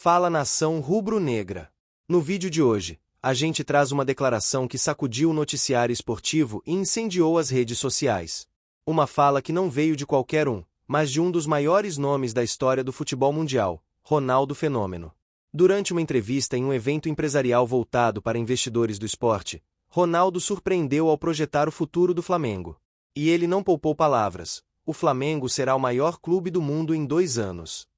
Fala nação rubro-negra. No vídeo de hoje, a gente traz uma declaração que sacudiu o noticiário esportivo e incendiou as redes sociais. Uma fala que não veio de qualquer um, mas de um dos maiores nomes da história do futebol mundial, Ronaldo Fenômeno. Durante uma entrevista em um evento empresarial voltado para investidores do esporte, Ronaldo surpreendeu ao projetar o futuro do Flamengo. E ele não poupou palavras: o Flamengo será o maior clube do mundo em 2 anos.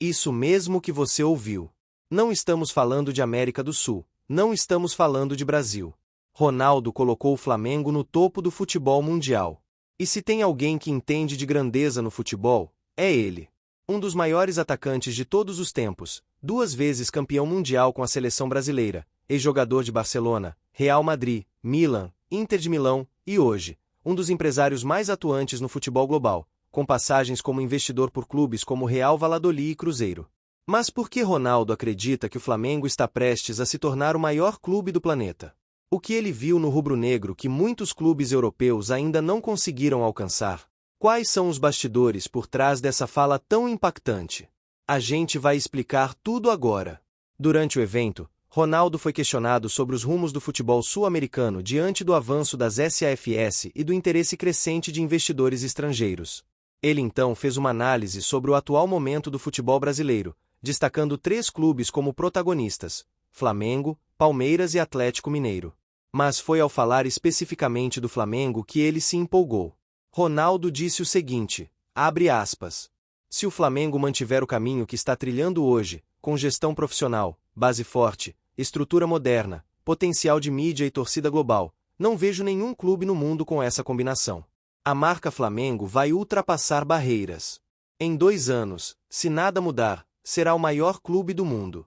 Isso mesmo que você ouviu. Não estamos falando de América do Sul, não estamos falando de Brasil. Ronaldo colocou o Flamengo no topo do futebol mundial. E se tem alguém que entende de grandeza no futebol, é ele. Um dos maiores atacantes de todos os tempos, 2 vezes campeão mundial com a seleção brasileira, ex-jogador de Barcelona, Real Madrid, Milan, Inter de Milão e hoje, um dos empresários mais atuantes no futebol global, com passagens como investidor por clubes como Real Valladolid e Cruzeiro. Mas por que Ronaldo acredita que o Flamengo está prestes a se tornar o maior clube do planeta? O que ele viu no rubro-negro que muitos clubes europeus ainda não conseguiram alcançar? Quais são os bastidores por trás dessa fala tão impactante? A gente vai explicar tudo agora. Durante o evento, Ronaldo foi questionado sobre os rumos do futebol sul-americano diante do avanço das SAFs e do interesse crescente de investidores estrangeiros. Ele então fez uma análise sobre o atual momento do futebol brasileiro, destacando 3 clubes como protagonistas: Flamengo, Palmeiras e Atlético Mineiro. Mas foi ao falar especificamente do Flamengo que ele se empolgou. Ronaldo disse o seguinte, abre aspas: se o Flamengo mantiver o caminho que está trilhando hoje, com gestão profissional, base forte, estrutura moderna, potencial de mídia e torcida global, não vejo nenhum clube no mundo com essa combinação. A marca Flamengo vai ultrapassar barreiras. Em 2 anos, se nada mudar, será o maior clube do mundo.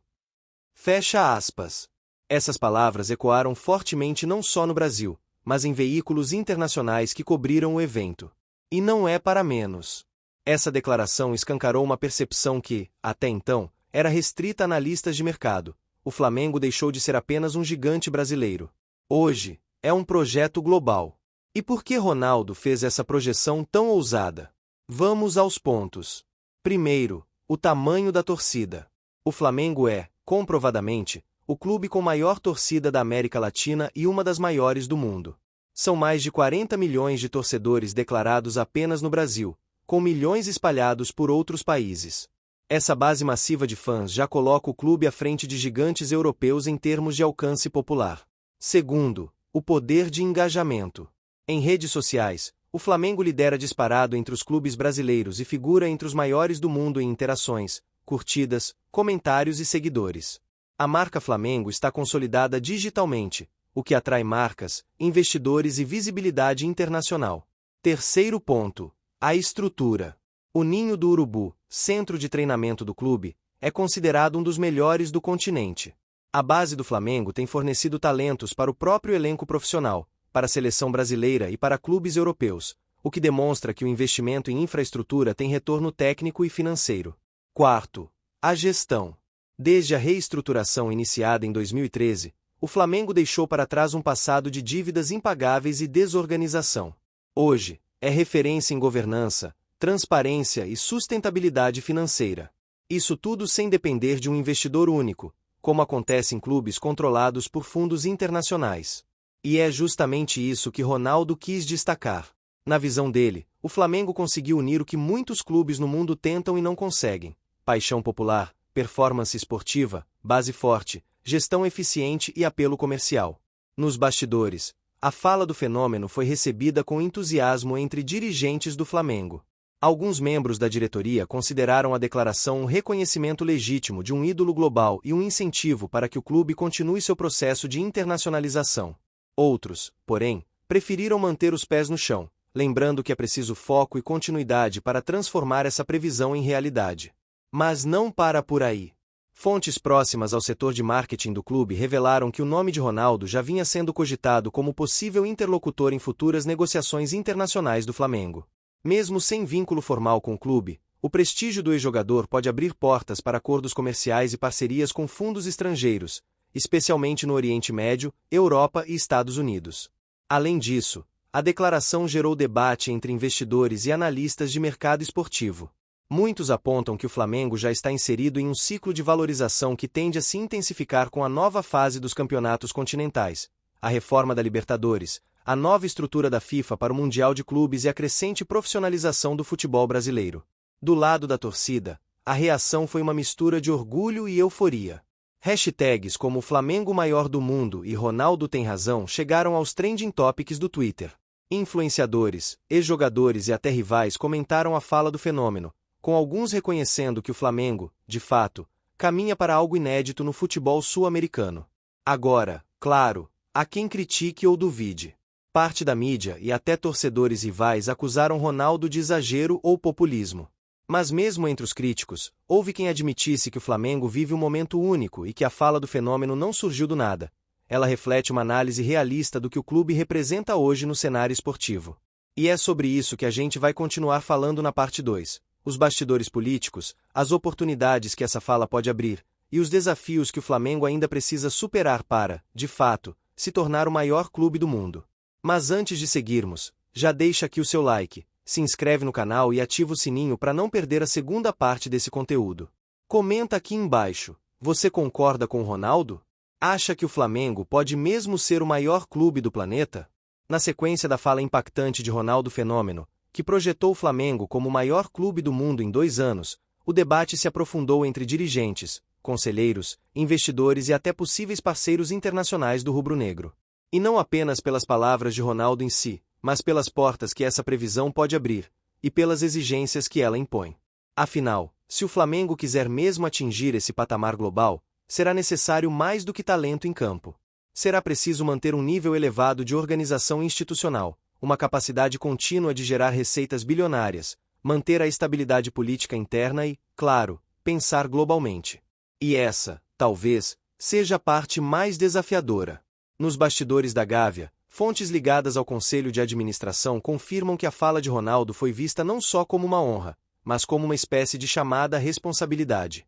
Fecha aspas. Essas palavras ecoaram fortemente não só no Brasil, mas em veículos internacionais que cobriram o evento. E não é para menos. Essa declaração escancarou uma percepção que, até então, era restrita a analistas de mercado. O Flamengo deixou de ser apenas um gigante brasileiro. Hoje, é um projeto global. E por que Ronaldo fez essa projeção tão ousada? Vamos aos pontos. Primeiro, o tamanho da torcida. O Flamengo é, comprovadamente, o clube com maior torcida da América Latina e uma das maiores do mundo. São mais de 40 milhões de torcedores declarados apenas no Brasil, com milhões espalhados por outros países. Essa base massiva de fãs já coloca o clube à frente de gigantes europeus em termos de alcance popular. Segundo, o poder de engajamento. Em redes sociais, o Flamengo lidera disparado entre os clubes brasileiros e figura entre os maiores do mundo em interações, curtidas, comentários e seguidores. A marca Flamengo está consolidada digitalmente, o que atrai marcas, investidores e visibilidade internacional. Terceiro ponto, a estrutura. O Ninho do Urubu, centro de treinamento do clube, é considerado um dos melhores do continente. A base do Flamengo tem fornecido talentos para o próprio elenco profissional, para a seleção brasileira e para clubes europeus, o que demonstra que o investimento em infraestrutura tem retorno técnico e financeiro. Quarto, a gestão. Desde a reestruturação iniciada em 2013, o Flamengo deixou para trás um passado de dívidas impagáveis e desorganização. Hoje, é referência em governança, transparência e sustentabilidade financeira. Isso tudo sem depender de um investidor único, como acontece em clubes controlados por fundos internacionais. E é justamente isso que Ronaldo quis destacar. Na visão dele, o Flamengo conseguiu unir o que muitos clubes no mundo tentam e não conseguem: paixão popular, performance esportiva, base forte, gestão eficiente e apelo comercial. Nos bastidores, a fala do Fenômeno foi recebida com entusiasmo entre dirigentes do Flamengo. Alguns membros da diretoria consideraram a declaração um reconhecimento legítimo de um ídolo global e um incentivo para que o clube continue seu processo de internacionalização. Outros, porém, preferiram manter os pés no chão, lembrando que é preciso foco e continuidade para transformar essa previsão em realidade. Mas não para por aí. Fontes próximas ao setor de marketing do clube revelaram que o nome de Ronaldo já vinha sendo cogitado como possível interlocutor em futuras negociações internacionais do Flamengo. Mesmo sem vínculo formal com o clube, o prestígio do ex-jogador pode abrir portas para acordos comerciais e parcerias com fundos estrangeiros, especialmente no Oriente Médio, Europa e Estados Unidos. Além disso, a declaração gerou debate entre investidores e analistas de mercado esportivo. Muitos apontam que o Flamengo já está inserido em um ciclo de valorização que tende a se intensificar com a nova fase dos campeonatos continentais, a reforma da Libertadores, a nova estrutura da FIFA para o Mundial de Clubes e a crescente profissionalização do futebol brasileiro. Do lado da torcida, a reação foi uma mistura de orgulho e euforia. Hashtags como o Flamengo maior do mundo e Ronaldo tem razão chegaram aos trending topics do Twitter. Influenciadores, ex-jogadores e até rivais comentaram a fala do fenômeno, com alguns reconhecendo que o Flamengo, de fato, caminha para algo inédito no futebol sul-americano. Agora, claro, há quem critique ou duvide. Parte da mídia e até torcedores rivais acusaram Ronaldo de exagero ou populismo. Mas mesmo entre os críticos, houve quem admitisse que o Flamengo vive um momento único e que a fala do fenômeno não surgiu do nada. Ela reflete uma análise realista do que o clube representa hoje no cenário esportivo. E é sobre isso que a gente vai continuar falando na parte 2. Os bastidores políticos, as oportunidades que essa fala pode abrir, e os desafios que o Flamengo ainda precisa superar para, de fato, se tornar o maior clube do mundo. Mas antes de seguirmos, já deixa aqui o seu like, se inscreve no canal e ativa o sininho para não perder a segunda parte desse conteúdo. Comenta aqui embaixo, você concorda com o Ronaldo? Acha que o Flamengo pode mesmo ser o maior clube do planeta? Na sequência da fala impactante de Ronaldo Fenômeno, que projetou o Flamengo como o maior clube do mundo em 2 anos, o debate se aprofundou entre dirigentes, conselheiros, investidores e até possíveis parceiros internacionais do rubro-negro. E não apenas pelas palavras de Ronaldo em si, mas pelas portas que essa previsão pode abrir, e pelas exigências que ela impõe. Afinal, se o Flamengo quiser mesmo atingir esse patamar global, será necessário mais do que talento em campo. Será preciso manter um nível elevado de organização institucional, uma capacidade contínua de gerar receitas bilionárias, manter a estabilidade política interna e, claro, pensar globalmente. E essa, talvez, seja a parte mais desafiadora. Nos bastidores da Gávea, fontes ligadas ao Conselho de Administração confirmam que a fala de Ronaldo foi vista não só como uma honra, mas como uma espécie de chamada à responsabilidade.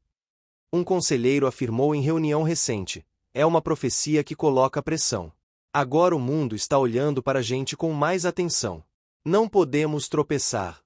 Um conselheiro afirmou em reunião recente: é uma profecia que coloca pressão. Agora o mundo está olhando para a gente com mais atenção. Não podemos tropeçar.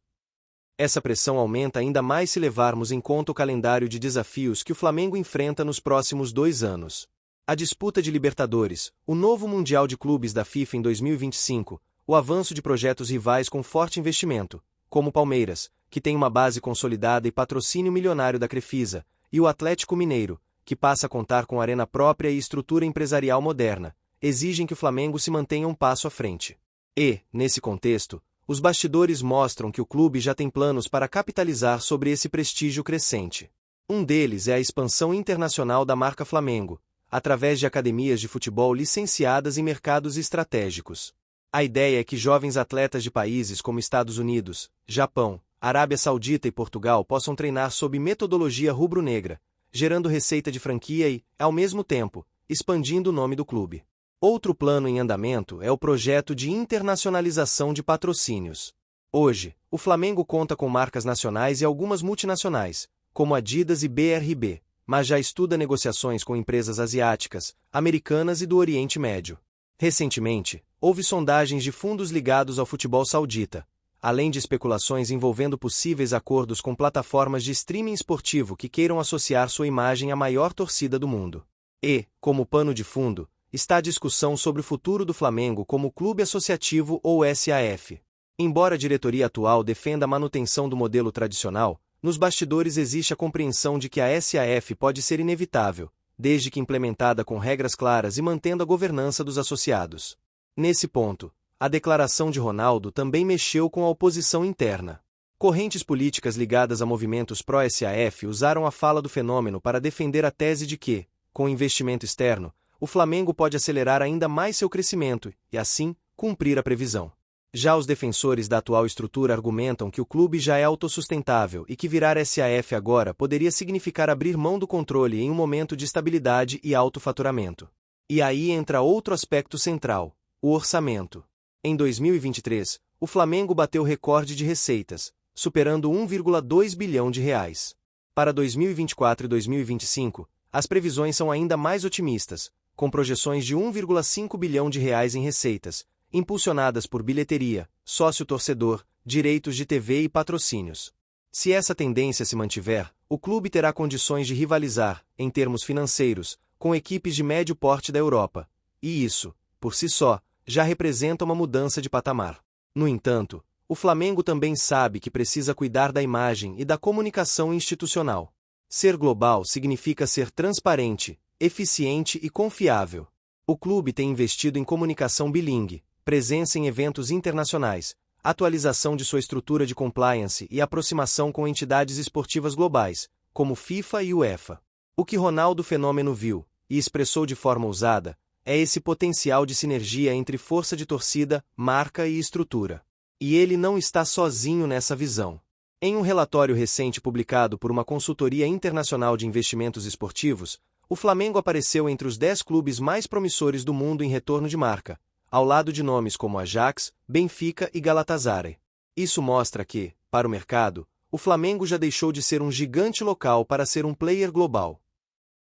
Essa pressão aumenta ainda mais se levarmos em conta o calendário de desafios que o Flamengo enfrenta nos próximos 2 anos. A disputa de Libertadores, o novo Mundial de Clubes da FIFA em 2025, o avanço de projetos rivais com forte investimento, como o Palmeiras, que tem uma base consolidada e patrocínio milionário da Crefisa, e o Atlético Mineiro, que passa a contar com arena própria e estrutura empresarial moderna, exigem que o Flamengo se mantenha um passo à frente. E, nesse contexto, os bastidores mostram que o clube já tem planos para capitalizar sobre esse prestígio crescente. Um deles é a expansão internacional da marca Flamengo, através de academias de futebol licenciadas em mercados estratégicos. A ideia é que jovens atletas de países como Estados Unidos, Japão, Arábia Saudita e Portugal possam treinar sob metodologia rubro-negra, gerando receita de franquia e, ao mesmo tempo, expandindo o nome do clube. Outro plano em andamento é o projeto de internacionalização de patrocínios. Hoje, o Flamengo conta com marcas nacionais e algumas multinacionais, como Adidas e BRB, mas já estuda negociações com empresas asiáticas, americanas e do Oriente Médio. Recentemente, houve sondagens de fundos ligados ao futebol saudita, além de especulações envolvendo possíveis acordos com plataformas de streaming esportivo que queiram associar sua imagem à maior torcida do mundo. E, como pano de fundo, está a discussão sobre o futuro do Flamengo como clube associativo ou SAF. Embora a diretoria atual defenda a manutenção do modelo tradicional, nos bastidores existe a compreensão de que a SAF pode ser inevitável, desde que implementada com regras claras e mantendo a governança dos associados. Nesse ponto, a declaração de Ronaldo também mexeu com a oposição interna. Correntes políticas ligadas a movimentos pró-SAF usaram a fala do fenômeno para defender a tese de que, com investimento externo, o Flamengo pode acelerar ainda mais seu crescimento e, assim, cumprir a previsão. Já os defensores da atual estrutura argumentam que o clube já é autossustentável e que virar SAF agora poderia significar abrir mão do controle em um momento de estabilidade e alto faturamento. E aí entra outro aspecto central: o orçamento. Em 2023, o Flamengo bateu recorde de receitas, superando 1,2 bilhão de reais. Para 2024 e 2025, as previsões são ainda mais otimistas, com projeções de 1,5 bilhão de reais em receitas, impulsionadas por bilheteria, sócio-torcedor, direitos de TV e patrocínios. Se essa tendência se mantiver, o clube terá condições de rivalizar, em termos financeiros, com equipes de médio porte da Europa. E isso, por si só, já representa uma mudança de patamar. No entanto, o Flamengo também sabe que precisa cuidar da imagem e da comunicação institucional. Ser global significa ser transparente, eficiente e confiável. O clube tem investido em comunicação bilíngue, presença em eventos internacionais, atualização de sua estrutura de compliance e aproximação com entidades esportivas globais, como FIFA e UEFA. O que Ronaldo Fenômeno viu, e expressou de forma ousada, é esse potencial de sinergia entre força de torcida, marca e estrutura. E ele não está sozinho nessa visão. Em um relatório recente publicado por uma consultoria internacional de investimentos esportivos, o Flamengo apareceu entre os 10 clubes mais promissores do mundo em retorno de marca, ao lado de nomes como Ajax, Benfica e Galatasaray. Isso mostra que, para o mercado, o Flamengo já deixou de ser um gigante local para ser um player global.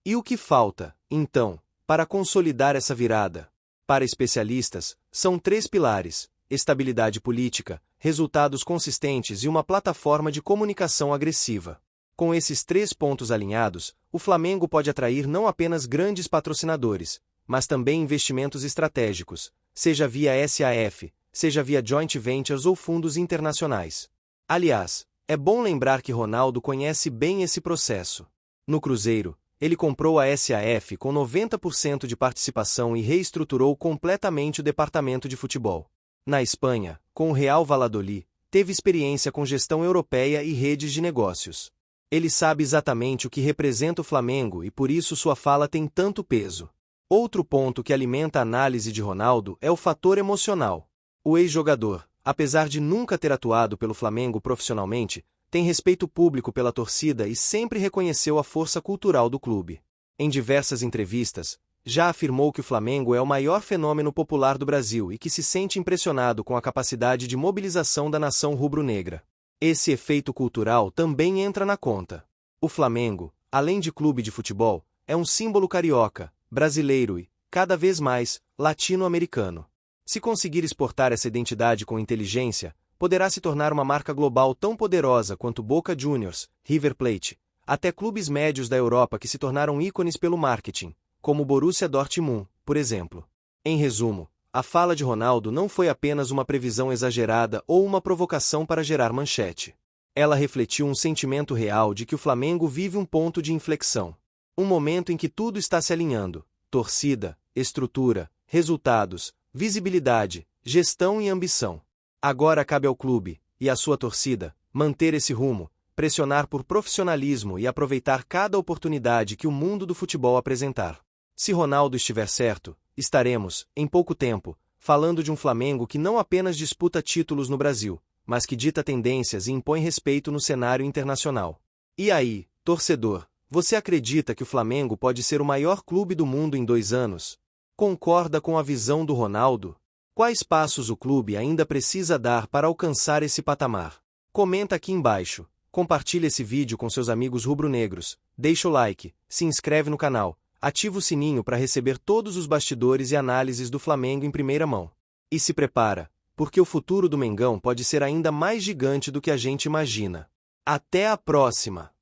E o que falta, então, para consolidar essa virada? Para especialistas, são 3 pilares: estabilidade política, resultados consistentes e uma plataforma de comunicação agressiva. Com esses 3 pontos alinhados, o Flamengo pode atrair não apenas grandes patrocinadores, mas também investimentos estratégicos, seja via SAF, seja via joint ventures ou fundos internacionais. Aliás, é bom lembrar que Ronaldo conhece bem esse processo. No Cruzeiro, ele comprou a SAF com 90% de participação e reestruturou completamente o departamento de futebol. Na Espanha, com o Real Valladolid, teve experiência com gestão europeia e redes de negócios. Ele sabe exatamente o que representa o Flamengo e por isso sua fala tem tanto peso. Outro ponto que alimenta a análise de Ronaldo é o fator emocional. O ex-jogador, apesar de nunca ter atuado pelo Flamengo profissionalmente, tem respeito público pela torcida e sempre reconheceu a força cultural do clube. Em diversas entrevistas, já afirmou que o Flamengo é o maior fenômeno popular do Brasil e que se sente impressionado com a capacidade de mobilização da nação rubro-negra. Esse efeito cultural também entra na conta. O Flamengo, além de clube de futebol, é um símbolo carioca, brasileiro e, cada vez mais, latino-americano. Se conseguir exportar essa identidade com inteligência, poderá se tornar uma marca global tão poderosa quanto Boca Juniors, River Plate, até clubes médios da Europa que se tornaram ícones pelo marketing, como o Borussia Dortmund, por exemplo. Em resumo, a fala de Ronaldo não foi apenas uma previsão exagerada ou uma provocação para gerar manchete. Ela refletiu um sentimento real de que o Flamengo vive um ponto de inflexão. Um momento em que tudo está se alinhando: torcida, estrutura, resultados, visibilidade, gestão e ambição. Agora cabe ao clube, e à sua torcida, manter esse rumo, pressionar por profissionalismo e aproveitar cada oportunidade que o mundo do futebol apresentar. Se Ronaldo estiver certo, estaremos, em pouco tempo, falando de um Flamengo que não apenas disputa títulos no Brasil, mas que dita tendências e impõe respeito no cenário internacional. E aí, torcedor, você acredita que o Flamengo pode ser o maior clube do mundo em 2 anos? Concorda com a visão do Ronaldo? Quais passos o clube ainda precisa dar para alcançar esse patamar? Comenta aqui embaixo, compartilhe esse vídeo com seus amigos rubro-negros, deixa o like, se inscreve no canal, ativa o sininho para receber todos os bastidores e análises do Flamengo em primeira mão. E se prepara, porque o futuro do Mengão pode ser ainda mais gigante do que a gente imagina. Até a próxima!